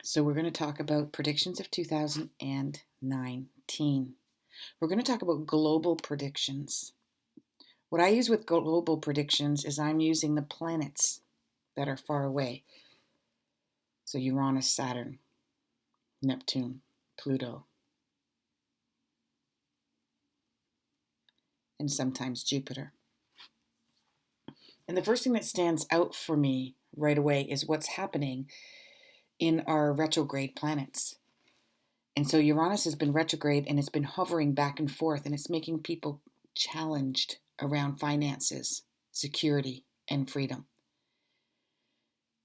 So we're going to talk about predictions of 2019. We're going to talk about global predictions. What I use with global predictions is I'm using the planets that are far away. So Uranus, Saturn, Neptune, Pluto, and sometimes Jupiter. And the first thing that stands out for me right away is what's happening in our retrograde planets. And so Uranus has been retrograde and it's been hovering back and forth, and it's making people challenged around finances, security, and freedom.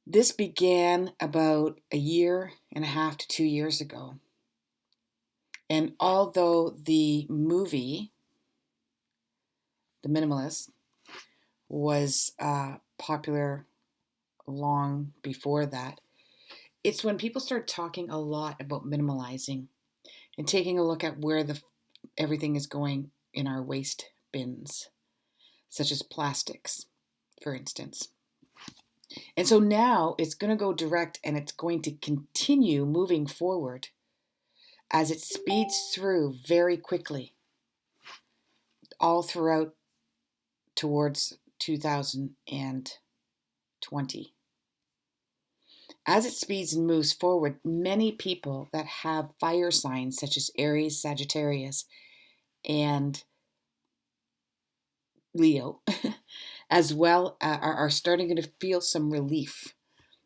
This began about a year and a half to 2 years ago. And although the movie, The Minimalist, was popular long before that, it's when people start talking a lot about minimalizing and taking a look at where everything is going in our waste bins, such as plastics, for instance. And so now it's going to go direct, and it's going to continue moving forward as it speeds through very quickly all throughout towards 2020. As it speeds and moves forward, many people that have fire signs such as Aries, Sagittarius, and Leo, as well, are starting to feel some relief.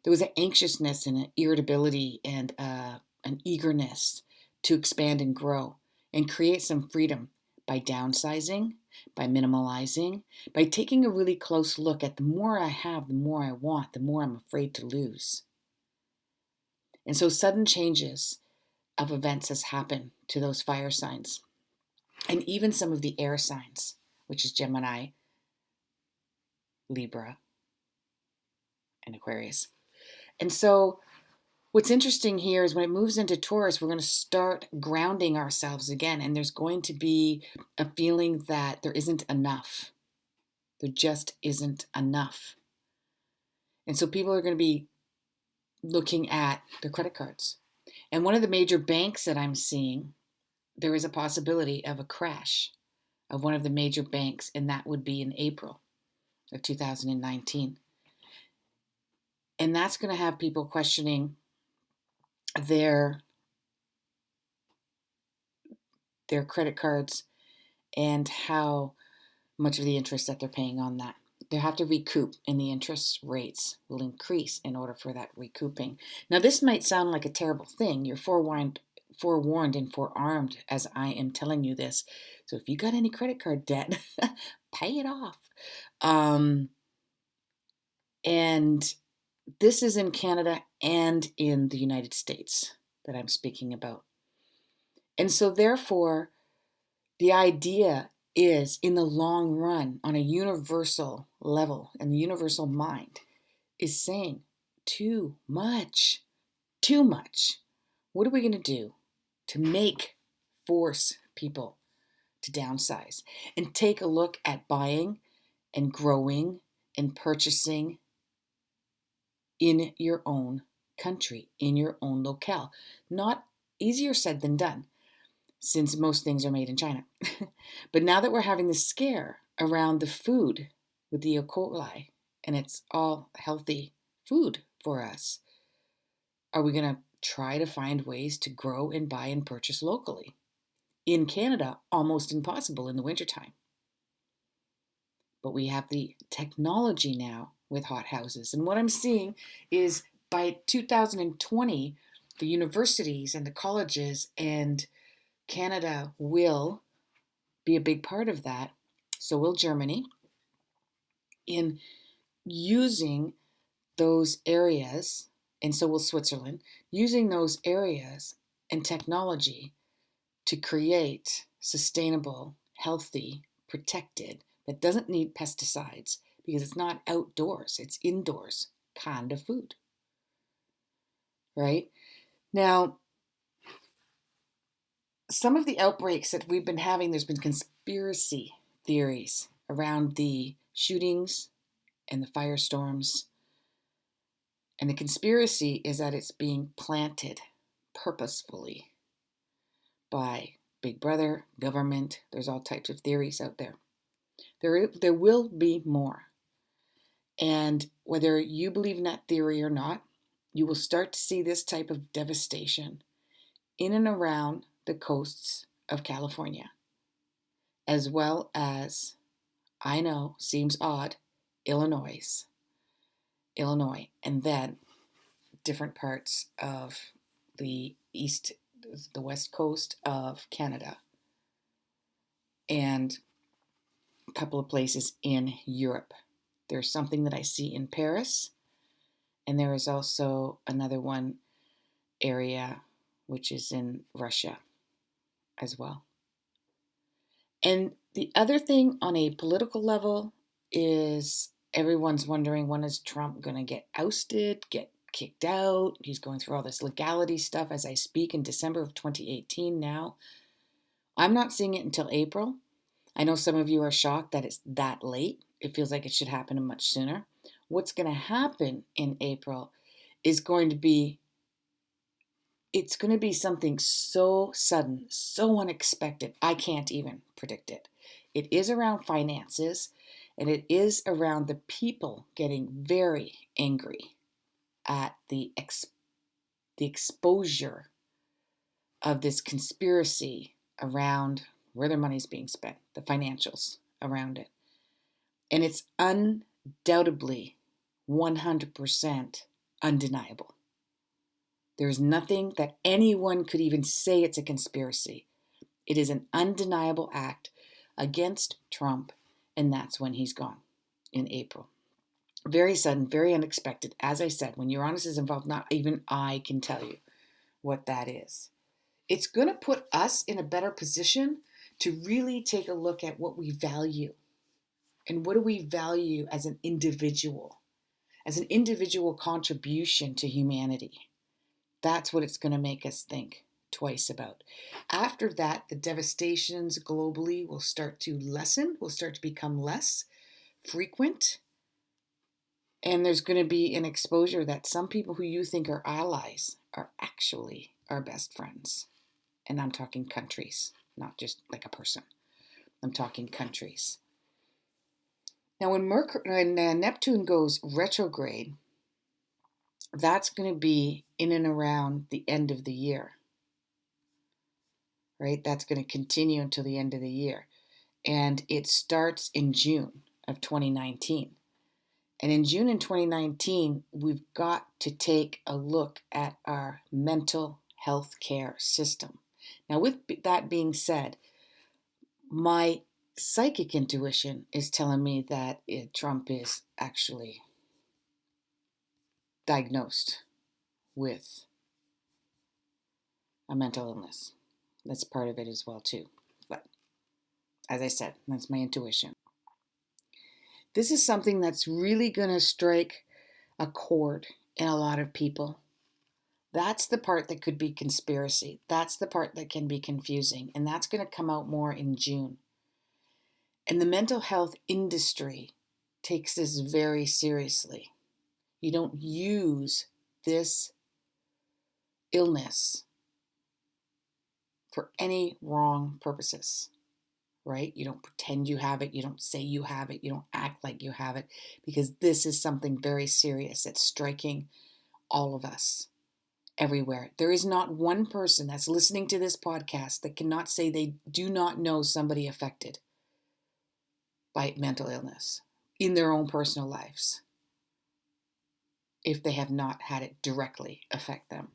There was an anxiousness and an irritability and an eagerness to expand and grow and create some freedom by downsizing, by minimalizing, by taking a really close look at the more I have, the more I want, the more I'm afraid to lose. And so sudden changes of events has happened to those fire signs. And even some of the air signs, which is Gemini, Libra, and Aquarius. And so what's interesting here is when it moves into Taurus, we're going to start grounding ourselves again. And there's going to be a feeling that there isn't enough. There just isn't enough. And so people are going to be looking at their credit cards. And one of the major banks that I'm seeing, there is a possibility of a crash of one of the major banks, and that would be in April of 2019. And that's going to have people questioning their credit cards and how much of the interest that they're paying on that. They have to recoup, and the interest rates will increase in order for that recouping. Now, this might sound like a terrible thing. You're forewarned and forearmed as I am telling you this. So if you got any credit card debt, pay it off. And this is in Canada and in the United States that I'm speaking about. And so therefore, the idea is, in the long run, on a universal level, and the universal mind is saying, too much. What are we going to do to force people to downsize and take a look at buying and growing and purchasing in your own country, in your own locale? Not easier said than done, since most things are made in China. But now that we're having this scare around the food with the E. coli, and it's all healthy food for us, are we going to try to find ways to grow and buy and purchase locally? In Canada, almost impossible in the wintertime. But we have the technology now with hot houses. And what I'm seeing is by 2020, the universities and the colleges and Canada will be a big part of that. So will Germany, in using those areas, and so will Switzerland, using those areas and technology to create sustainable, healthy, protected, that doesn't need pesticides because it's not outdoors, it's indoors kind of food. Right? Now, some of the outbreaks that we've been having, there's been conspiracy theories around the shootings and the firestorms And the conspiracy is that it's being planted purposefully by Big Brother, government. There's all types of theories out there. There will be more. And whether you believe in that theory or not, you will start to see this type of devastation in and around the coasts of California, as well as, I know, seems odd, Illinois, and then different parts of the west coast of Canada, and a couple of places in Europe. There's something that I see in Paris, and there is also another one area which is in Russia as well. And the other thing on a political level is everyone's wondering, when is Trump going to get ousted, get kicked out? He's going through all this legality stuff as I speak in December of 2018 now. I'm not seeing it until April. I know some of you are shocked that it's that late. It feels like it should happen much sooner. What's going to happen in April is it's going to be something so sudden, so unexpected, I can't even predict it. It is around finances, and it is around the people getting very angry at the exposure of this conspiracy around where their money's being spent, the financials around it. And it's undoubtedly 100% undeniable. There's nothing that anyone could even say it's a conspiracy. It is an undeniable act against Trump, and that's when he's gone in April. Very sudden, very unexpected. As I said, when Uranus is involved, not even I can tell you what that is. It's going to put us in a better position to really take a look at what we value. And what do we value as an individual contribution to humanity? That's what it's going to make us think twice about. After that, the devastations globally will start to lessen, will start to become less frequent. And there's going to be an exposure that some people who you think are allies are actually our best friends. And I'm talking countries, not just like a person. I'm talking countries. Now, when Neptune goes retrograde, that's going to be in and around the end of the year, right? That's going to continue until the end of the year. And it starts in June of 2019. And in June in 2019, we've got to take a look at our mental health care system. Now, with that being said, my psychic intuition is telling me that Trump is actually diagnosed with a mental illness. That's part of it as well too. But as I said, that's my intuition. This is something that's really going to strike a chord in a lot of people. That's the part that could be conspiracy. That's the part that can be confusing. And that's going to come out more in June. And the mental health industry takes this very seriously. You don't use this illness for any wrong purposes, right? You don't pretend you have it. You don't say you have it. You don't act like you have it, because this is something very serious that's striking all of us everywhere. There is not one person that's listening to this podcast that cannot say they do not know somebody affected by mental illness in their own personal lives, if they have not had it directly affect them.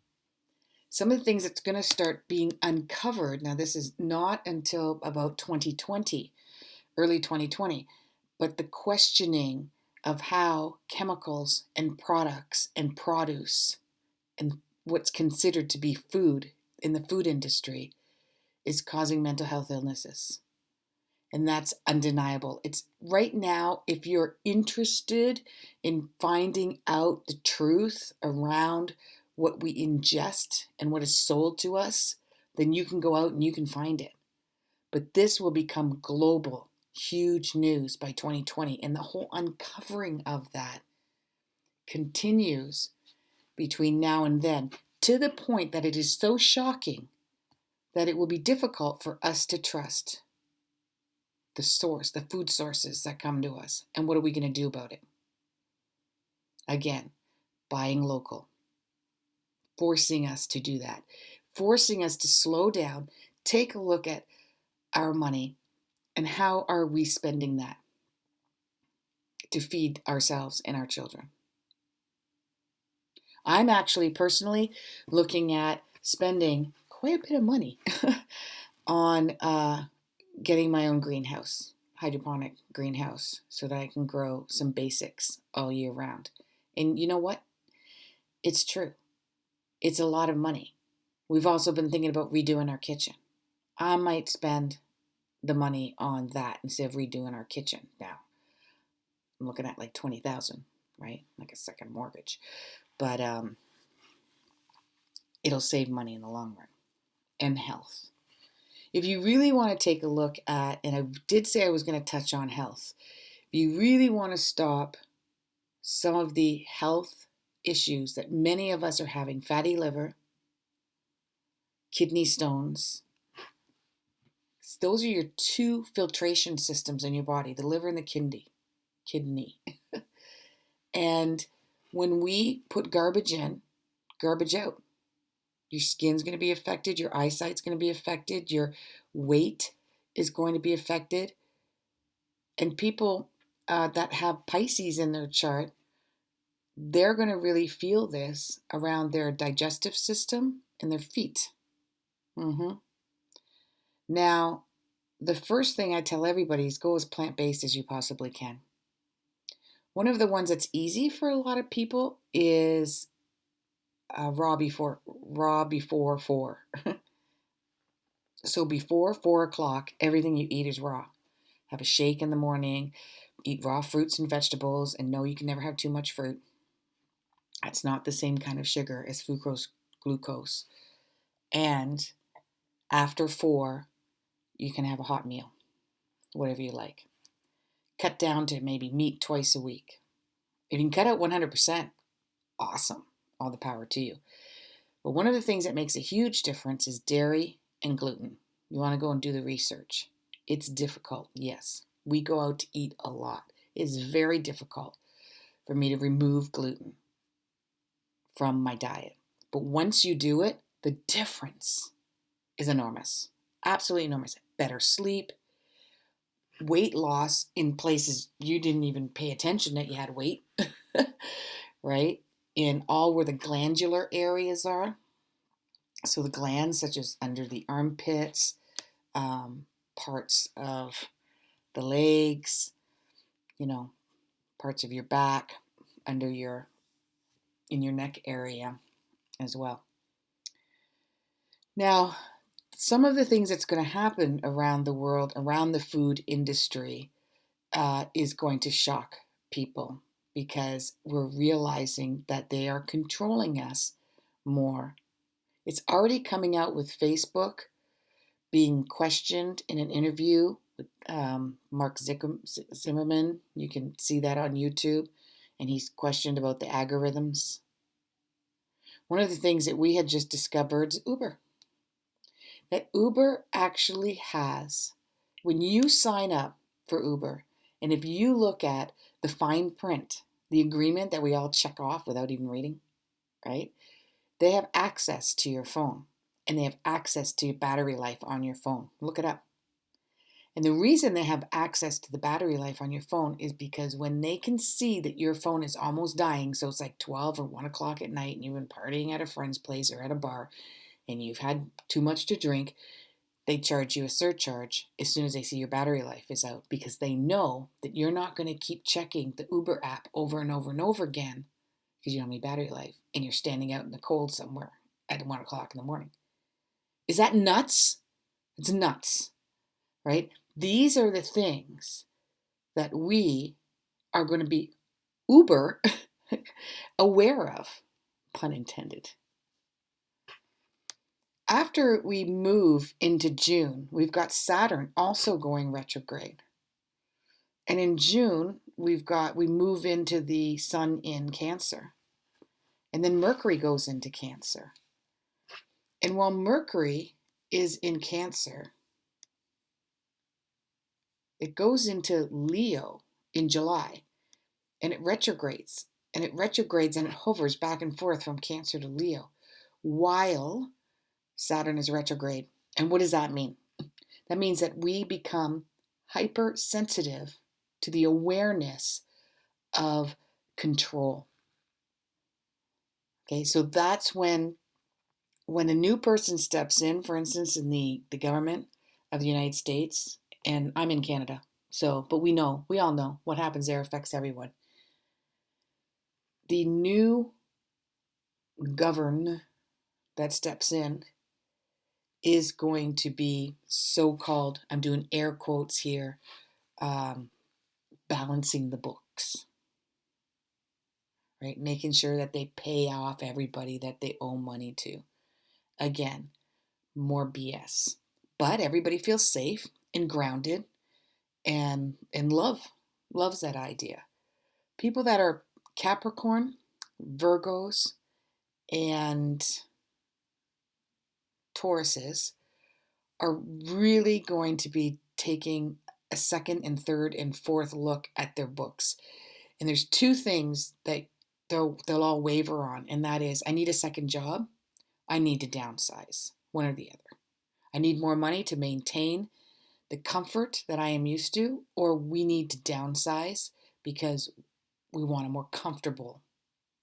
Some of the things that's going to start being uncovered, now this is not until about 2020, early 2020, but the questioning of how chemicals and products and produce and what's considered to be food in the food industry is causing mental health illnesses. And that's undeniable. It's right now, if you're interested in finding out the truth around what we ingest and what is sold to us, then you can go out and you can find it. But this will become global, huge news by 2020. And the whole uncovering of that continues between now and then, to the point that it is so shocking that it will be difficult for us to trust the source, the food sources that come to us. And what are we going to do about it? Again, buying local, forcing us to do that, forcing us to slow down, take a look at our money and how are we spending that to feed ourselves and our children. I'm actually personally looking at spending quite a bit of money on getting my own greenhouse, hydroponic greenhouse, so that I can grow some basics all year round. And you know what? It's true. It's a lot of money. We've also been thinking about redoing our kitchen. I might spend the money on that instead of redoing our kitchen now. I'm looking at like $20,000, right? Like a second mortgage. But it'll save money in the long run. And health. If you really want to take a look at, and I did say I was going to touch on health, if you really want to stop some of the health issues that many of us are having, fatty liver, kidney stones, those are your two filtration systems in your body, the liver and the kidney. And when we put garbage in, garbage out, your skin's going to be affected, your eyesight's going to be affected, your weight is going to be affected. And people that have Pisces in their chart, they're going to really feel this around their digestive system and their feet. Now, the first thing I tell everybody is go as plant-based as you possibly can. One of the ones that's easy for a lot of people is raw before 4. So before 4 o'clock, everything you eat is raw. Have a shake in the morning, eat raw fruits and vegetables, and no, you can never have too much fruit. That's not the same kind of sugar as glucose. And after 4, you can have a hot meal, whatever you like. Cut down to maybe meat twice a week. If you can cut out 100%, awesome. All the power to you. But one of the things that makes a huge difference is dairy and gluten. You want to go and do the research. It's difficult, yes. We go out to eat a lot. It's very difficult for me to remove gluten from my diet. But once you do it, the difference is enormous. Absolutely enormous. Better sleep, weight loss in places you didn't even pay attention that you had weight, right? In all where the glandular areas are. So the glands, such as under the armpits, parts of the legs, parts of your back, in your neck area as well. Now, some of the things that's going to happen around the world, around the food industry, is going to shock people because we're realizing that they are controlling us more. It's already coming out with Facebook being questioned in an interview with Mark Zimmerman. You can see that on YouTube. And he's questioned about the algorithms. One of the things that we had just discovered is Uber. That Uber actually has, when you sign up for Uber, and if you look at the fine print, the agreement that we all check off without even reading, right? They have access to your phone, and they have access to your battery life on your phone. Look it up. And the reason they have access to the battery life on your phone is because when they can see that your phone is almost dying, so it's like 12 or 1 o'clock at night and you've been partying at a friend's place or at a bar and you've had too much to drink, they charge you a surcharge as soon as they see your battery life is out because they know that you're not going to keep checking the Uber app over and over and over again because you don't have any battery life and you're standing out in the cold somewhere at 1 o'clock in the morning. Is that nuts? It's nuts, right? These are the things that we are going to be uber aware of, pun intended. After we move into June, we've got Saturn also going retrograde. And in June, we move into the Sun in Cancer. And then Mercury goes into Cancer. And while Mercury is in Cancer, it goes into Leo in July, and it retrogrades. And it retrogrades and it hovers back and forth from Cancer to Leo while Saturn is retrograde. And what does that mean? That means that we become hypersensitive to the awareness of control. Okay, so that's when a new person steps in, for instance, in the government of the United States, and I'm in Canada, but we all know what happens there affects everyone. The new govern that steps in is going to be so-called, I'm doing air quotes here, balancing the books, right? Making sure that they pay off everybody that they owe money to. Again, more BS. But everybody feels safe and grounded and loves that idea. People that are Capricorn, Virgos, and Tauruses are really going to be taking a second and third and fourth look at their books. And there's two things that they'll all waver on, and that is, I need a second job, I need to downsize, one or the other. I need more money to maintain the comfort that I am used to, or we need to downsize because we want a more comfortable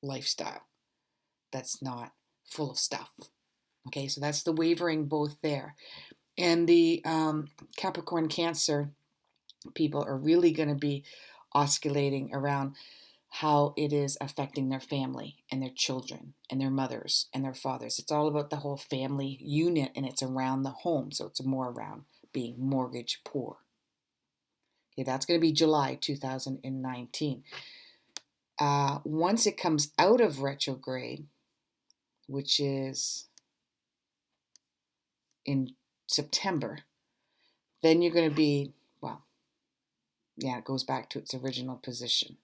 lifestyle that's not full of stuff. Okay, so that's the wavering both there. And the Capricorn Cancer people are really going to be oscillating around how it is affecting their family and their children and their mothers and their fathers. It's all about the whole family unit, and it's around the home, so it's more around being mortgage poor. Okay, that's going to be July 2019. Once it comes out of retrograde, which is in September, then you're going to be, it goes back to its original position.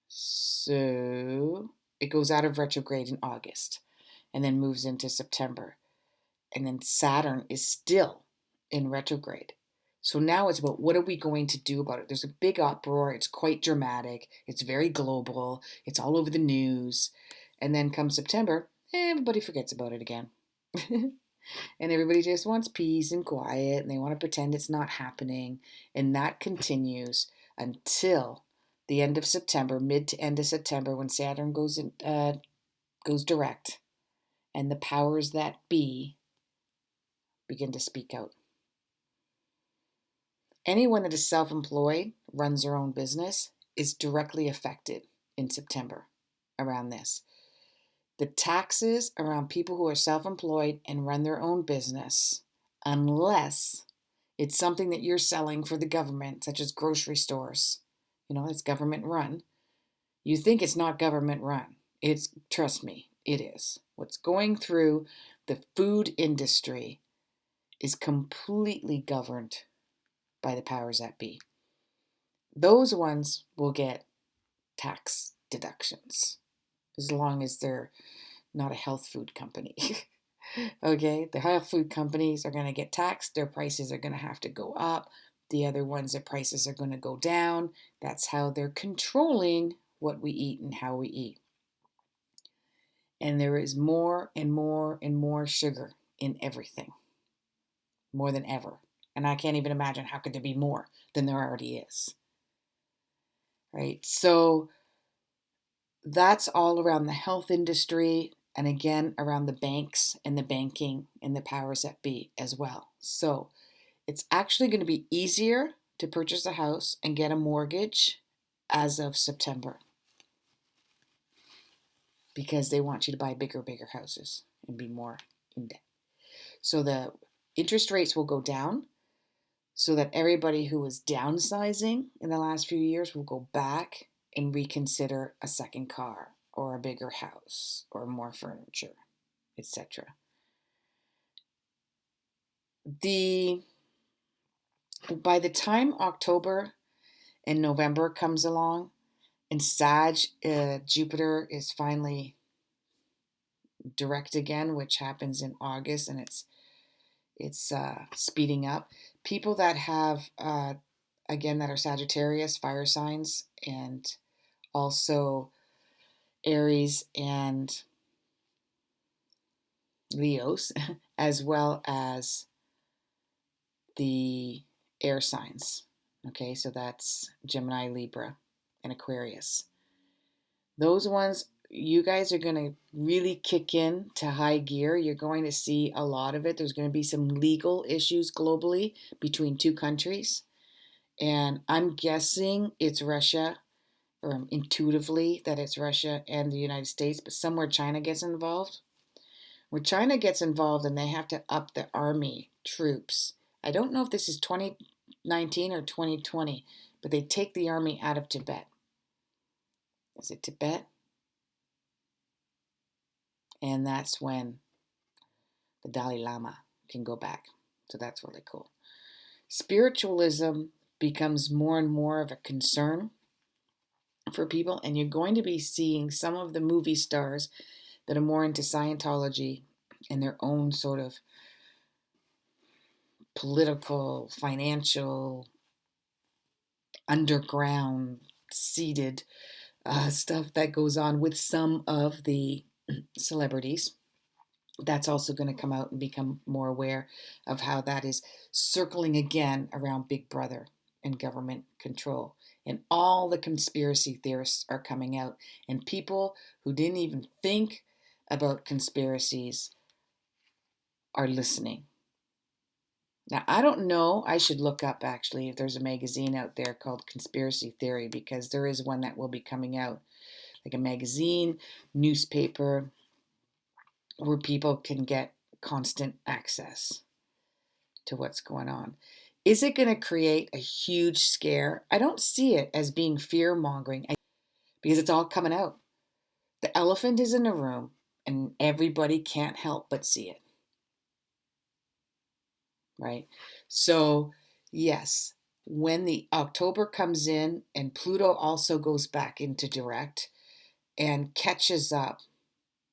So it goes out of retrograde in August and then moves into September. And then Saturn is still in retrograde. So now it's about, what are we going to do about it? There's a big uproar. It's quite dramatic. It's very global. It's all over the news. And then come September, everybody forgets about it again. And everybody just wants peace and quiet, and they want to pretend it's not happening. And that continues until the end of September, mid to end of September, when Saturn goes direct, and the powers that be begin to speak out. Anyone that is self-employed, runs their own business, is directly affected in September around this. The taxes around people who are self-employed and run their own business, unless it's something that you're selling for the government, such as grocery stores, it's government run. You think it's not government run. Trust me, it is. What's going through the food industry is completely governed by the powers that be. Those ones will get tax deductions as long as they're not a health food company. Okay, the health food companies are going to get taxed. Their prices are going to have to go up. The other ones, their prices are going to go down. That's how they're controlling what we eat and how we eat. And there is more and more and more sugar in everything, more than ever. And I can't even imagine how could there be more than there already is. Right? So that's all around the health industry, and again around the banks and the banking and the powers that be as well. So it's actually going to be easier to purchase a house and get a mortgage as of September, because they want you to buy bigger houses and be more in debt. So the interest rates will go down, so that everybody who was downsizing in the last few years will go back and reconsider a second car or a bigger house or more furniture, etc. By the time October and November comes along, In Sag, Jupiter is finally direct again, which happens in August, and it's speeding up. People that have again that are Sagittarius, fire signs, and also Aries and Leos, as well as the air signs. Okay, so that's Gemini, Libra, and Aquarius. Those ones, you guys are going to really kick in to high gear. You're going to see a lot of it. There's going to be some legal issues globally between two countries. And I'm guessing it's Russia, or intuitively that it's Russia and the United States, but somewhere China gets involved. When China gets involved and they have to up the army troops, I don't know if this is 2019 or 2020, but they take the army out of Tibet. Is it Tibet? And that's when the Dalai Lama can go back. So that's really cool. Spiritualism becomes more and more of a concern for people, and you're going to be seeing some of the movie stars that are more into Scientology and their own sort of political, financial, underground, seated stuff that goes on with some of the celebrities. That's also going to come out and become more aware of how that is circling again around Big Brother and government control. And all the conspiracy theorists are coming out. And people who didn't even think about conspiracies are listening. Now, I don't know. I should look up actually if there's a magazine out there called Conspiracy Theory, because there is one that will be coming out, like a magazine, newspaper, where people can get constant access to what's going on. Is it going to create a huge scare? I don't see it as being fear-mongering because it's all coming out. The elephant is in the room and everybody can't help but see it. Right? So, yes, when the October comes in and Pluto also goes back into direct and catches up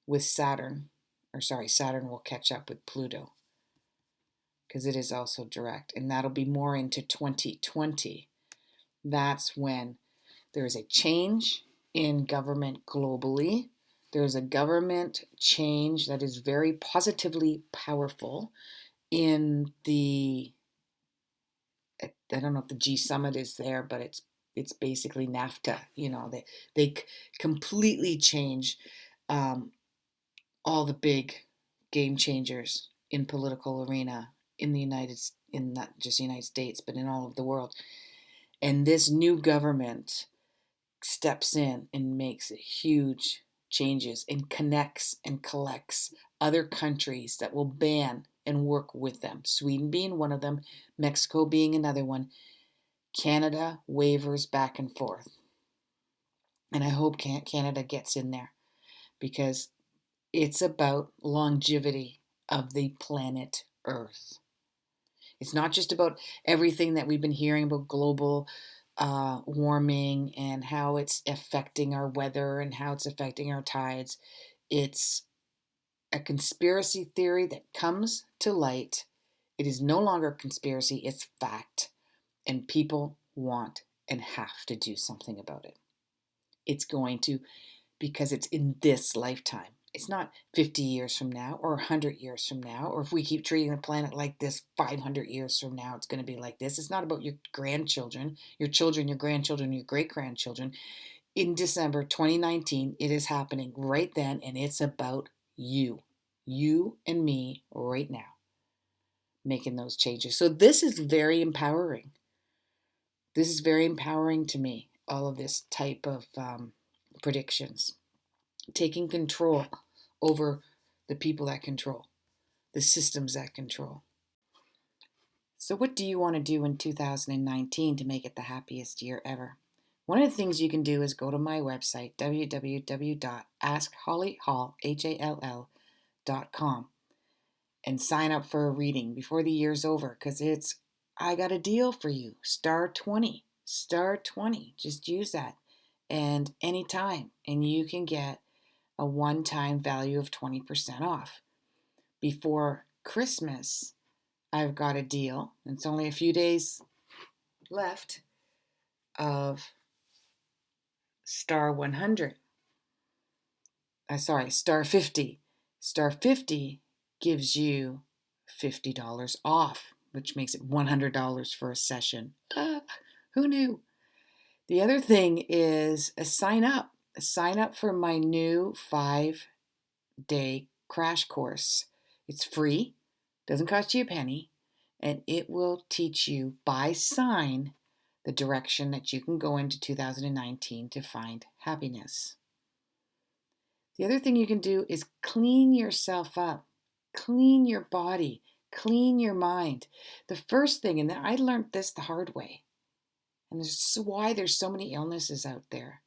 with Saturn, Saturn will catch up with Pluto because it is also direct, and that'll be more into 2020. That's when there's a change in government globally. There's a government change that is very positively powerful in the, I don't know if the G Summit is there, but it's basically NAFTA. You know, they completely change all the big game changers in political arena in not just the United States, but in all of the world. And this new government steps in and makes huge changes and connects and collects other countries that will ban and work with them. Sweden being one of them, Mexico being another one. Canada wavers back and forth. And I hope Canada gets in there because it's about longevity of the planet Earth. It's not just about everything that we've been hearing about global warming and how it's affecting our weather and how it's affecting our tides. It's a conspiracy theory that comes to light. It is no longer conspiracy, it's fact. And people want and have to do something about it. It's going to, because it's in this lifetime. It's not 50 years from now or 100 years from now, or if we keep treating the planet like this 500 years from now, it's going to be like this. It's not about your grandchildren, your children, your grandchildren, your great-grandchildren. In December 2019, it is happening right then, and it's about you and me right now, making those changes. So this is very empowering. This is very empowering to me, all of this type of predictions. Taking control over the people that control, the systems that control. So what do you want to do in 2019 to make it the happiest year ever? One of the things you can do is go to my website, www.askhollyhall.com, and sign up for a reading before the year's over, because I got a deal for you. Star 20. Just use that. and anytime. And you can get a one-time value of 20% off. Before Christmas, I've got a deal, and it's only a few days left, of Star 100. Star 50. Star 50 gives you $50 off, which makes it $100 for a session. Who knew? The other thing is a sign up. Sign up for my new 5-day crash course. It's free, doesn't cost you a penny, and it will teach you by sign the direction that you can go into 2019 to find happiness. The other thing you can do is clean yourself up, clean your body, clean your mind. The first thing, and I learned this the hard way, and this is why there's so many illnesses out there.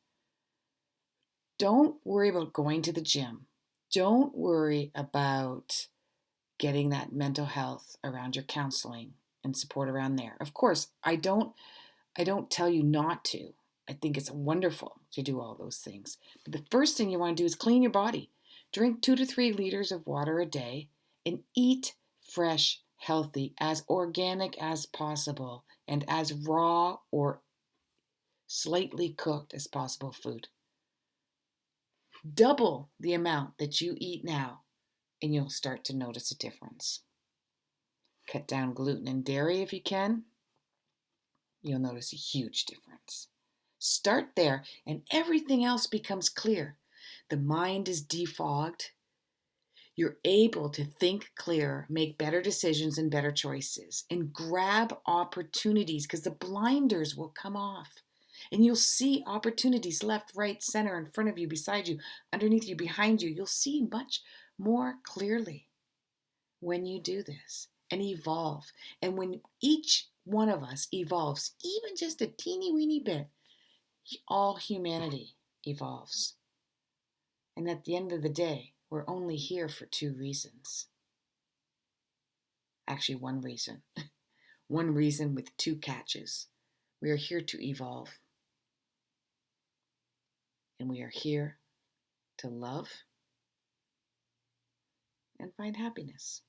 Don't worry about going to the gym. Don't worry about getting that mental health around your counseling and support around there. Of course, I don't tell you not to. I think it's wonderful to do all those things. But the first thing you want to do is clean your body. Drink 2 to 3 liters of water a day and eat fresh, healthy, as organic as possible, and as raw or slightly cooked as possible food. Double the amount that you eat now, and you'll start to notice a difference. Cut down gluten and dairy if you can. You'll notice a huge difference. Start there, and everything else becomes clear. The mind is defogged. You're able to think clearer, make better decisions and better choices, and grab opportunities, because the blinders will come off. And you'll see opportunities left, right, center, in front of you, beside you, underneath you, behind you. You'll see much more clearly when you do this and evolve. And when each one of us evolves, even just a teeny weeny bit, all humanity evolves. And at the end of the day, we're only here for 2 reasons. Actually, 1 reason. 1 reason with 2 catches. We are here to evolve. And we are here to love and find happiness.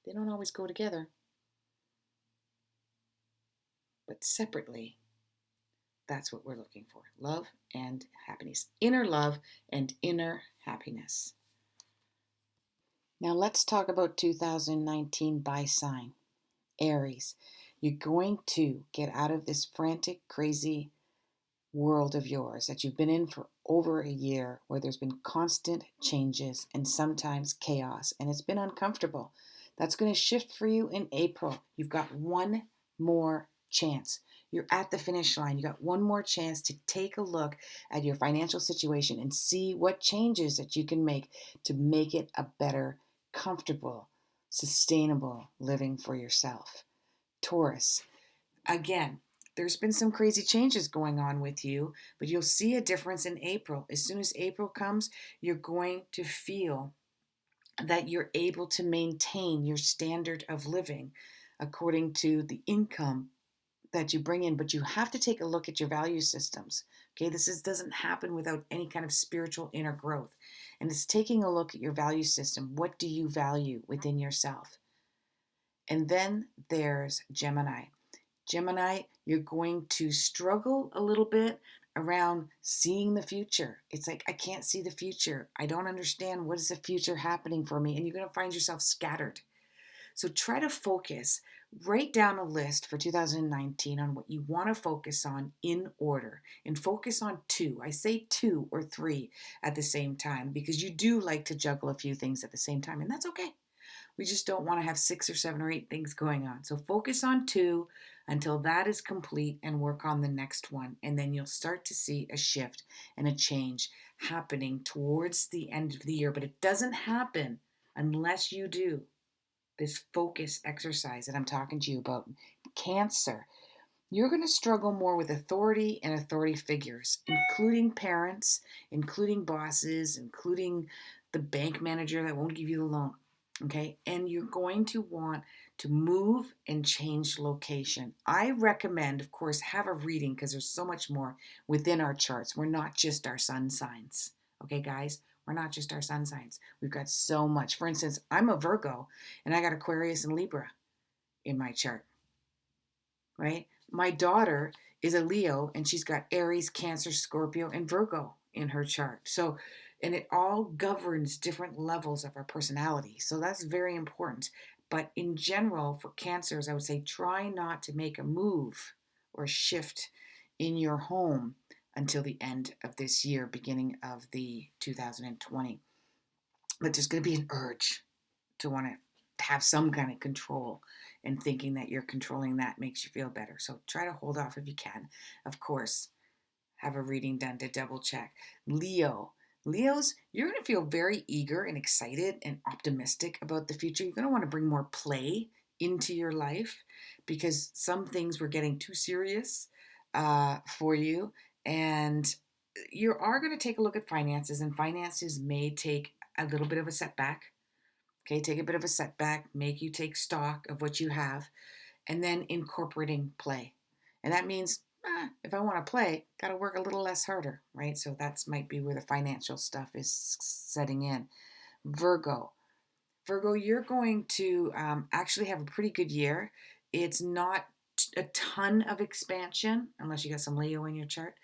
They don't always go together. But separately, that's what we're looking for. Love and happiness. Inner love and inner happiness. Now let's talk about 2019 by sign. Aries, you're going to get out of this frantic, crazy world of yours that you've been in for over a year, where there's been constant changes and sometimes chaos, and it's been uncomfortable. That's going to shift for you in April. You've got 1 more chance. You're at the finish line. You got 1 more chance to take a look at your financial situation and see what changes that you can make to make it a better, comfortable, sustainable living for yourself. Taurus, again, there's been some crazy changes going on with you, but you'll see a difference in April. As soon as April comes, you're going to feel that you're able to maintain your standard of living according to the income that you bring in, but you have to take a look at your value systems. Okay, doesn't happen without any kind of spiritual inner growth. And it's taking a look at your value system. What do you value within yourself? And then there's Gemini. Gemini, you're going to struggle a little bit around seeing the future. It's like, I can't see the future. I don't understand what is the future happening for me. And you're going to find yourself scattered. So try to focus. Write down a list for 2019 on what you want to focus on in order, and focus on 2. I say 2 or 3 at the same time, because you do like to juggle a few things at the same time, and that's okay. We just don't want to have 6 or 7 or 8 things going on. So focus on 2 until that is complete, and work on the next one. And then you'll start to see a shift and a change happening towards the end of the year. But it doesn't happen unless you do this focus exercise that I'm talking to you about. Cancer, you're going to struggle more with authority and authority figures, including parents, including bosses, including the bank manager that won't give you the loan. Okay, and you're going to want to move and change location. I recommend, of course, have a reading because there's so much more within our charts. We're not just our sun signs. Okay, guys? We're not just our sun signs. We've got so much. For instance, I'm a Virgo and I got Aquarius and Libra in my chart, right? My daughter is a Leo and she's got Aries, Cancer, Scorpio, and Virgo in her chart. So, and it all governs different levels of our personality. So that's very important. But in general, for Cancers, I would say try not to make a move or shift in your home until the end of this year, beginning of the 2020. But there's going to be an urge to want to have some kind of control, and thinking that you're controlling that makes you feel better. So try to hold off if you can. Of course, have a reading done to double check. Leos, you're going to feel very eager and excited and optimistic about the future. You're going to want to bring more play into your life because some things were getting too serious for you. And you are going to take a look at finances, and finances may take a little bit of a setback. Okay, take a bit of a setback, make you take stock of what you have, and then incorporating play. And that means if I want to play, got to work a little less harder, right? So that's might be where the financial stuff is setting in. Virgo, you're going to actually have a pretty good year. It's not a ton of expansion unless you got some Leo in your chart,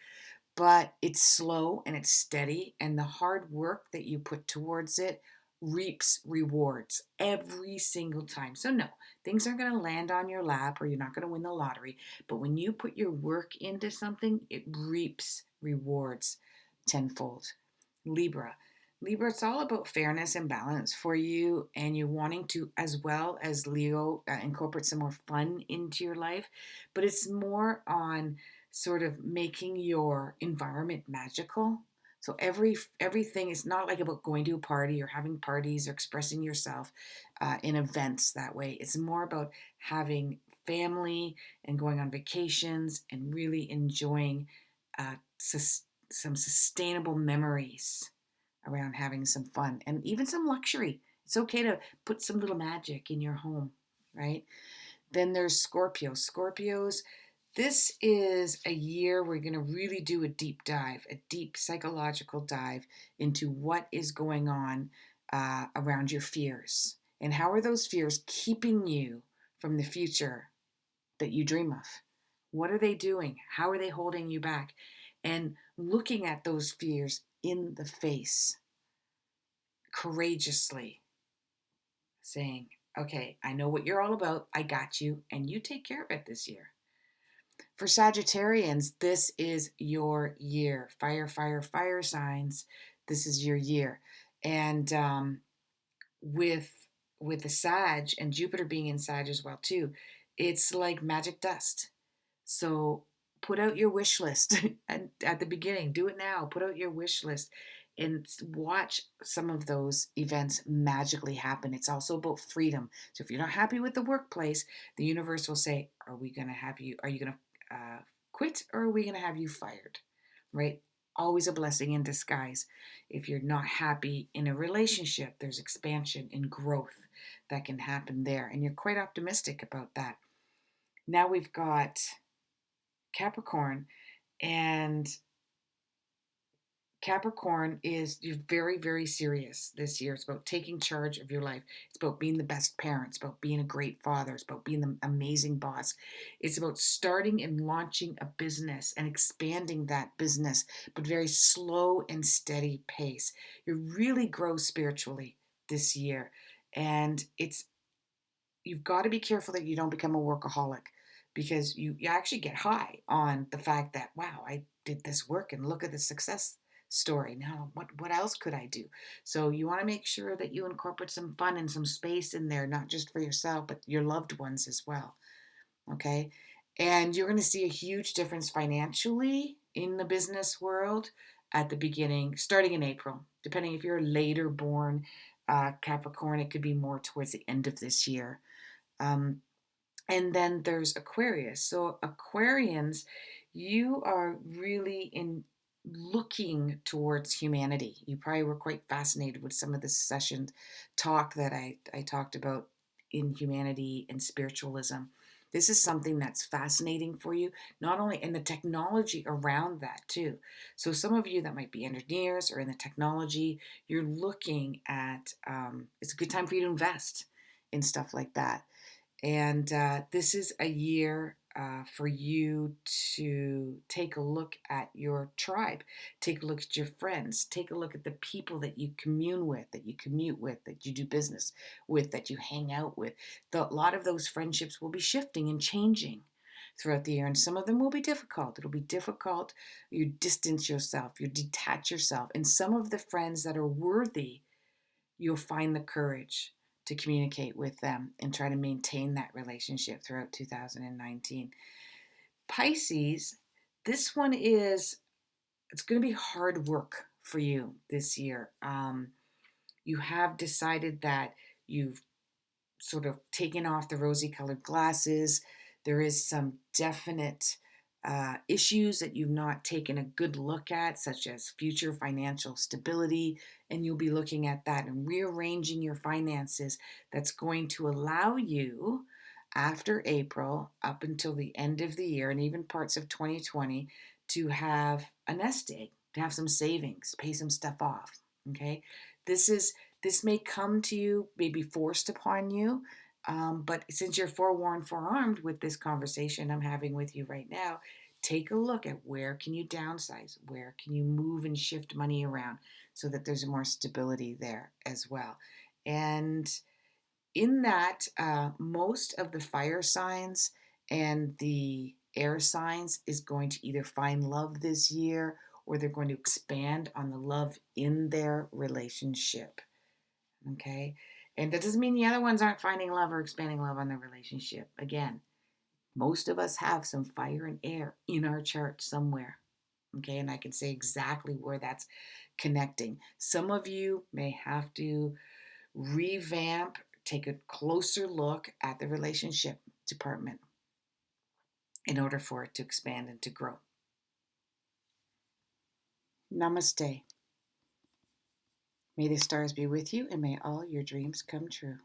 but it's slow and it's steady, and the hard work that you put towards it reaps rewards every single time. So no, things aren't going to land on your lap or you're not going to win the lottery, but when you put your work into something, it reaps rewards tenfold. Libra, it's all about fairness and balance for you, and you're wanting to, as well as Leo, incorporate some more fun into your life, but it's more on sort of making your environment magical. So everything is not like about going to a party or having parties or expressing yourself in events that way. It's more about having family and going on vacations and really enjoying some sustainable memories around having some fun and even some luxury. It's okay to put some little magic in your home, right? Then there's Scorpios. This is a year we're going to really do a deep dive, a deep psychological dive into what is going on around your fears. And how are those fears keeping you from the future that you dream of? What are they doing? How are they holding you back? And looking at those fears in the face, courageously saying, okay, I know what you're all about. I got you. And you take care of it this year. For Sagittarians, this is your year. Fire signs. This is your year. And with the Sag and Jupiter being in Sag as well too, it's like magic dust. So put out your wish list at the beginning. Do it now. Put out your wish list and watch some of those events magically happen. It's also about freedom. So if you're not happy with the workplace, the universe will say, are you going to quit, or are we going to have you fired? Right? Always a blessing in disguise. If you're not happy in a relationship, there's expansion and growth that can happen there. And you're quite optimistic about that. Now we've got Capricorn, and Capricorn is very, very serious this year. It's about taking charge of your life. It's about being the best parent. It's about being a great father. It's about being the amazing boss. It's about starting and launching a business and expanding that business, but very slow and steady pace. You really grow spiritually this year. And you've got to be careful that you don't become a workaholic, because you actually get high on the fact that, wow, I did this work and look at the success story. Now, what else could I do? So you want to make sure that you incorporate some fun and some space in there, not just for yourself, but your loved ones as well. Okay? And you're going to see a huge difference financially in the business world at the beginning, starting in April. Depending if you're later born Capricorn, it could be more towards the end of this year. And then there's Aquarius. So Aquarians, you are really looking towards humanity. You probably were quite fascinated with some of the session talk that I talked about in humanity and spiritualism. This is something that's fascinating for you, not only in the technology around that too. So some of you that might be engineers or in the technology, you're looking at, it's a good time for you to invest in stuff like that. And this is a year for you to take a look at your tribe, take a look at your friends, take a look at the people that you commune with, that you commute with, that you do business with, that you hang out with. A lot of those friendships will be shifting and changing throughout the year, and some of them will be difficult. It'll be difficult. You distance yourself, you detach yourself, and some of the friends that are worthy, you'll find the courage to communicate with them and try to maintain that relationship throughout 2019. Pisces, this one it's going to be hard work for you this year. You have decided that you've sort of taken off the rosy colored glasses. There is some definite issues that you've not taken a good look at, such as future financial stability, and you'll be looking at that and rearranging your finances. That's going to allow you, after April, up until the end of the year, and even parts of 2020, to have a nest egg, to have some savings, pay some stuff off. Okay, this may come to you, may be forced upon you. But since you're forewarned, forearmed with this conversation I'm having with you right now, take a look at where can you downsize, where can you move and shift money around so that there's more stability there as well. And in that, most of the fire signs and the air signs is going to either find love this year or they're going to expand on the love in their relationship. Okay? And that doesn't mean the other ones aren't finding love or expanding love on their relationship. Again, most of us have some fire and air in our chart somewhere. Okay, and I can say exactly where that's connecting. Some of you may have to revamp, take a closer look at the relationship department in order for it to expand and to grow. Namaste. May the stars be with you and may all your dreams come true.